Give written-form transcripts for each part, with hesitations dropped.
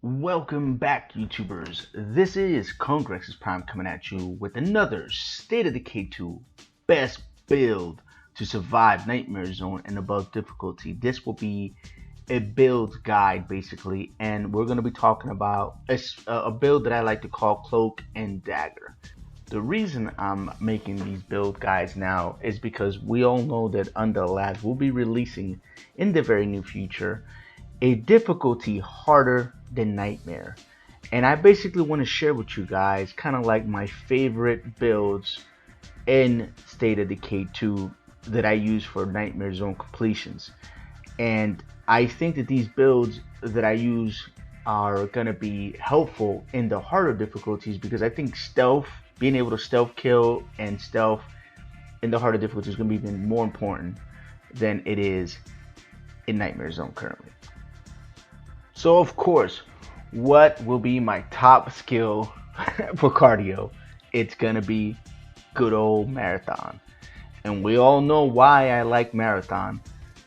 Welcome back, YouTubers. This is Congrexes Prime coming at you with another State of Decay 2 best build to survive Nightmare Zone and above difficulty. This will be a build guide basically, and we're going to be talking about a build that I like to call Cloak and Dagger. The reason I'm making these build guides now is because we all know that under Labs will be releasing in the very near future a difficulty harder than Nightmare. And I basically want to share with you guys kind of like my favorite builds in State of Decay 2 that I use for Nightmare Zone completions. And I think that these builds that I use are going to be helpful in the harder difficulties because I think stealth, being able to stealth kill and stealth in the harder difficulties is going to be even more important than it is in Nightmare Zone currently. So of course, what will be my top skill for cardio? It's gonna be good old marathon. And we all know why I like marathon,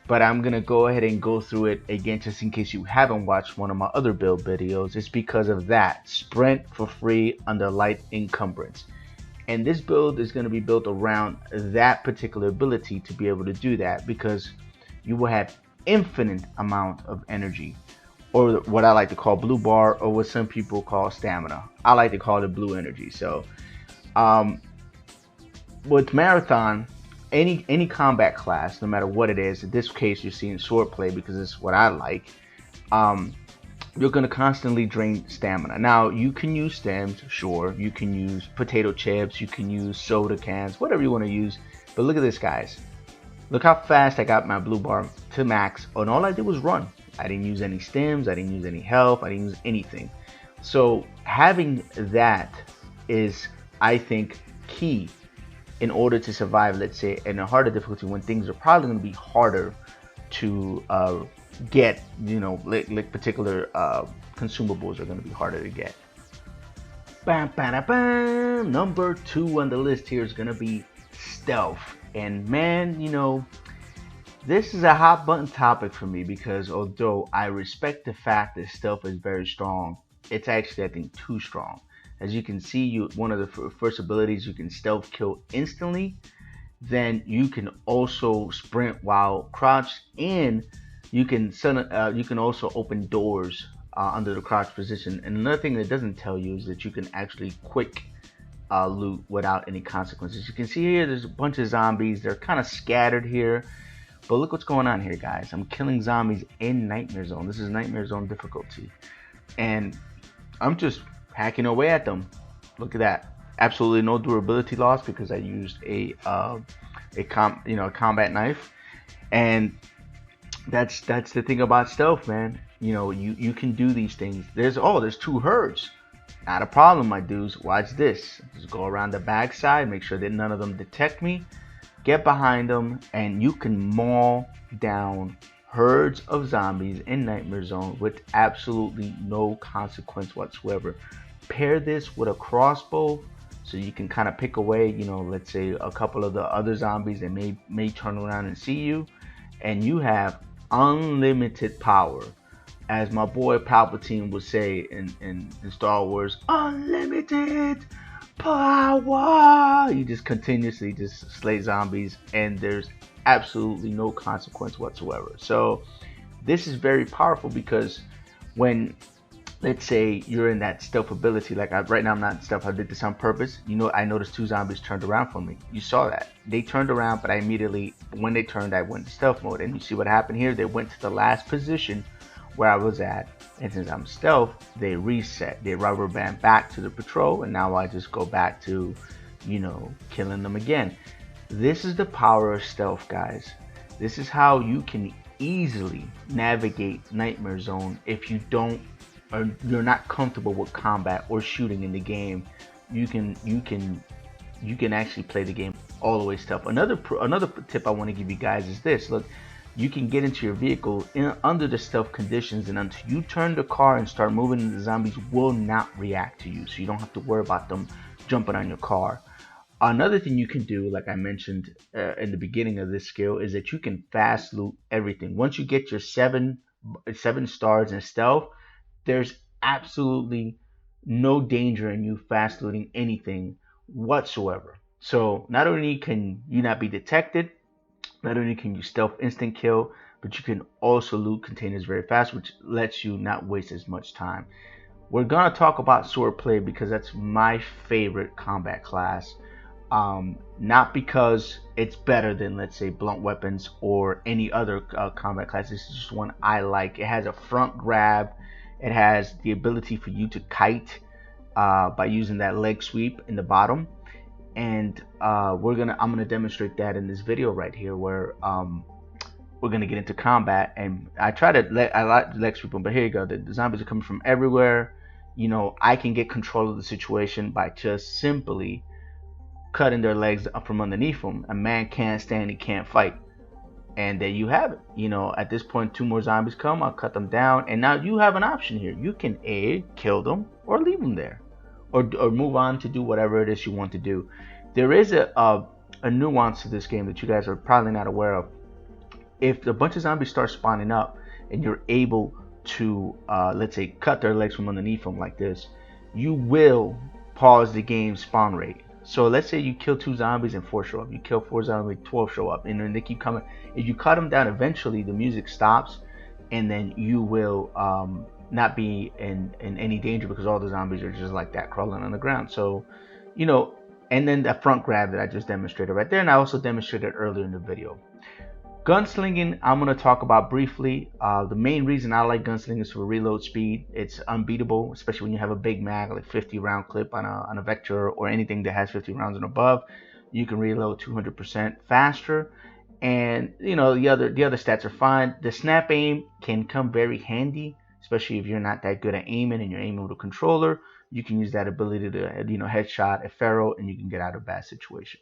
but I'm gonna go ahead and go through it again just in case you haven't watched one of my other build videos. It's because of that. Sprint for free under light encumbrance. And this build is gonna be built around that particular ability to be able to do that because you will have infinite amount of energy, or what I like to call blue bar, or what some people call stamina. I like to call it blue energy. So um, with marathon, any combat class, no matter what it is, in this case you're seeing swordplay because it's what I like. Um, you're going to constantly drain stamina. Now you can use stems, sure. You can use potato chips, you can use soda cans, whatever you want to use. But look at this, guys. Look how fast I got my blue bar to max, and all I did was run. I didn't use any stems, I didn't use any health, I didn't use anything. So having that is, I think, key in order to survive, let's say, in a harder difficulty when things are probably going to be harder to get, like particular consumables are going to be harder to get. Bam, bam, bam. Number 2 on the list here is going to be stealth. And man, this is a hot button topic for me because although I respect the fact that stealth is very strong, it's actually, I think, too strong. As you can see, one of the first abilities, you can stealth kill instantly. Then you can also sprint while crouched, and you can also open doors under the crouch position. And another thing that doesn't tell you is that you can actually quick loot without any consequences. You can see here, there's a bunch of zombies. They're kind of scattered here. But look what's going on here, guys. I'm killing zombies in Nightmare Zone. This is Nightmare Zone difficulty. And I'm just hacking away at them. Look at that. Absolutely no durability loss because I used a combat knife. And that's the thing about stealth, man. You can do these things. There's 2 herds. Not a problem, my dudes. Watch this. Just go around the backside, make sure that none of them detect me. Get behind them, and you can maul down herds of zombies in Nightmare Zone with absolutely no consequence whatsoever. Pair this with a crossbow so you can kind of pick away, let's say a couple of the other zombies that may turn around and see you, and you have unlimited power. As my boy Palpatine would say in Star Wars, unlimited power. You just continuously just slay zombies, and there's absolutely no consequence whatsoever. So this is very powerful because when, let's say, you're in that stealth ability, like right now I'm not in stealth, I did this on purpose. I noticed 2 zombies turned around from me. You saw that. They turned around, but when they turned, I went to stealth mode. And you see what happened here? They went to the last position where I was at, and since I'm stealth, they reset. They rubber band back to the patrol, and now I just go back to, killing them again. This is the power of stealth, guys. This is how you can easily navigate Nightmare Zone if you don't, or you're not comfortable with combat or shooting in the game. You can actually play the game all the way stealth. Another tip I want to give you guys is this. Look, you can get into your vehicle under the stealth conditions, and until you turn the car and start moving, the zombies will not react to you, so you don't have to worry about them jumping on your car. Another thing you can do, like I mentioned in the beginning of this skill, is that you can fast loot everything. Once you get your seven stars in stealth, there's absolutely no danger in you fast looting anything whatsoever. So not only can you not be detected, not only can you stealth instant kill, but you can also loot containers very fast, which lets you not waste as much time. We're gonna talk about swordplay because that's my favorite combat class. Not because it's better than, let's say, blunt weapons or any other combat class. This is just one I like. It has a front grab. It has the ability for you to kite by using that leg sweep in the bottom, and I'm gonna demonstrate that in this video right here, where we're gonna get into combat. And I like leg sweep them, but here you go. The zombies are coming from everywhere. You know, I can get control of the situation by just simply cutting their legs up from underneath them. A man can't stand, he can't fight. And there you have it. You know, at this point, two more zombies come, I'll cut them down, and now you have an option here. You can A, kill them, or leave them there, or move on to do whatever it is you want to do. There is a nuance to this game that you guys are probably not aware of. If a bunch of zombies start spawning up and you're able to, let's say, cut their legs from underneath them like this, you will pause the game spawn rate. So let's say you kill 2 zombies and 4 show up. You kill 4 zombies, 12 show up, and then they keep coming. If you cut them down, eventually the music stops, and then you will not be in any danger because all the zombies are just like that crawling on the ground. So, you know, and then the front grab that I just demonstrated right there, and I also demonstrated earlier in the video. Gunslinging, I'm going to talk about briefly. The main reason I like gunslinging is for reload speed. It's unbeatable, especially when you have a big mag, like 50 round clip on a Vector or anything that has 50 rounds and above. You can reload 200% faster. And you know, the other stats are fine. The snap aim can come very handy, especially if you're not that good at aiming and you're aiming with a controller. You can use that ability to, you know, headshot a Pharaoh and you can get out of a bad situation.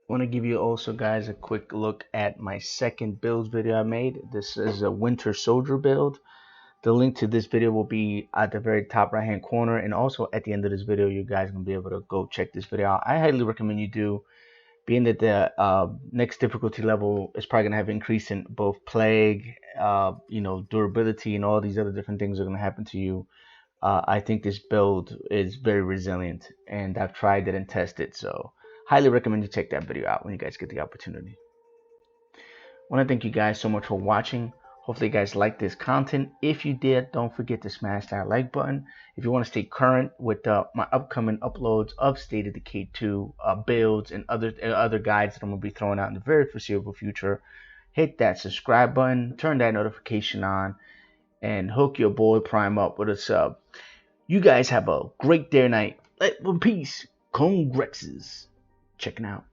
I want to give you also, guys, a quick look at my second build video I made. This is a Winter Soldier build. The link to this video will be at the very top right hand corner, and also at the end of this video you guys can be able to go check this video out. I highly recommend you do, being that the next difficulty level is probably going to have increase in both plague, you know, durability, and all these other different things are going to happen to you. I think this build is very resilient, and I've tried it and tested, so highly recommend you check that video out when you guys get the opportunity. I want to thank you guys so much for watching. Hopefully you guys like this content. If you did, don't forget to smash that like button. If you want to stay current with my upcoming uploads of State of Decay 2 builds and other guides that I'm going to be throwing out in the very foreseeable future, hit that subscribe button, turn that notification on, and hook your boy Prime up with a sub. You guys have a great day or night. Peace. Congrexes. Checking out.